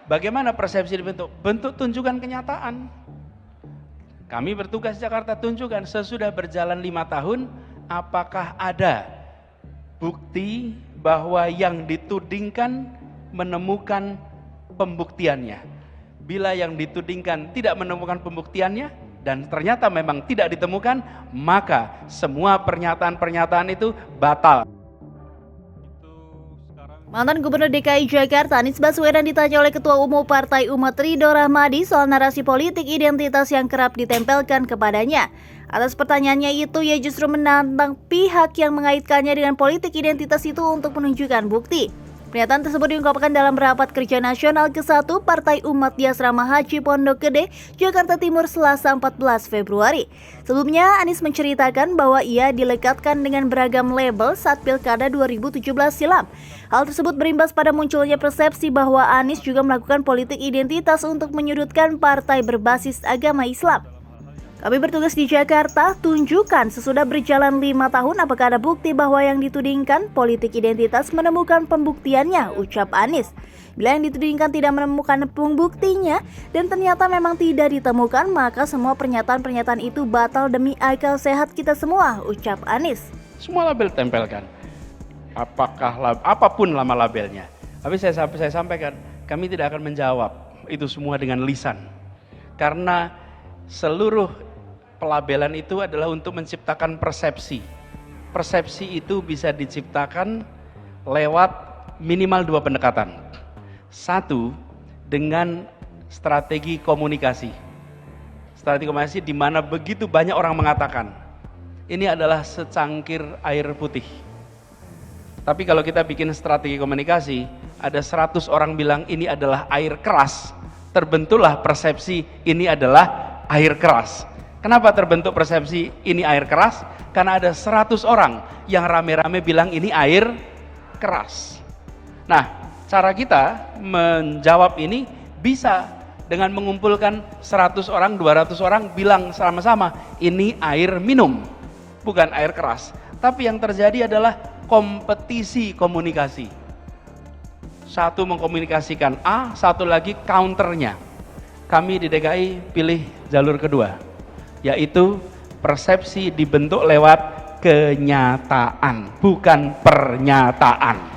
bagaimana persepsi dibentuk? Bentuk tunjukkan kenyataan. Kami bertugas di Jakarta, tunjukkan sesudah berjalan 5 tahun, apakah ada bukti bahwa yang ditudingkan menemukan pembuktiannya. Bila yang ditudingkan tidak menemukan pembuktiannya dan ternyata memang tidak ditemukan, maka semua pernyataan-pernyataan itu batal. Mantan Gubernur DKI Jakarta Anies Baswedan ditanya oleh Ketua Umum Partai Umat Ridho Rahmadi soal narasi politik identitas yang kerap ditempelkan kepadanya. Atas pertanyaannya itu, ia justru menantang pihak yang mengaitkannya dengan politik identitas itu untuk menunjukkan bukti. Pernyataan tersebut diungkapkan dalam rapat kerja nasional ke-1 Partai Umat di Asrama Haji Pondok Gede, Jakarta Timur, Selasa 14 Februari. Sebelumnya, Anies menceritakan bahwa ia dilekatkan dengan beragam label saat Pilkada 2017 silam. Hal tersebut berimbas pada munculnya persepsi bahwa Anies juga melakukan politik identitas untuk menyudutkan partai berbasis agama Islam. Kami bertugas di Jakarta, tunjukkan sesudah berjalan 5 tahun apakah ada bukti bahwa yang ditudingkan politik identitas menemukan pembuktiannya, ucap Anies. Bila yang ditudingkan tidak menemukan pembuktinya dan ternyata memang tidak ditemukan, maka semua pernyataan-pernyataan itu batal demi akal sehat kita semua, ucap Anies. Semua label tempelkan, apapun nama labelnya. Tapi saya sampaikan, kami tidak akan menjawab itu semua dengan lisan. Karena seluruh pelabelan itu adalah untuk menciptakan persepsi. Persepsi itu bisa diciptakan lewat minimal 2 pendekatan. 1, dengan strategi komunikasi. Strategi komunikasi di mana begitu banyak orang mengatakan, ini adalah secangkir air putih. Tapi kalau kita bikin strategi komunikasi, ada 100 orang bilang ini adalah air keras, terbentuklah persepsi ini adalah air keras. Kenapa terbentuk persepsi ini air keras? Karena ada 100 orang yang rame-rame bilang ini air keras. Nah, cara kita menjawab ini bisa dengan mengumpulkan 100 orang, 200 orang bilang sama-sama ini air minum, bukan air keras. Tapi yang terjadi adalah kompetisi komunikasi. Satu mengkomunikasikan A, satu lagi counternya. Kami di DKI pilih jalur kedua, yaitu persepsi dibentuk lewat kenyataan, bukan pernyataan.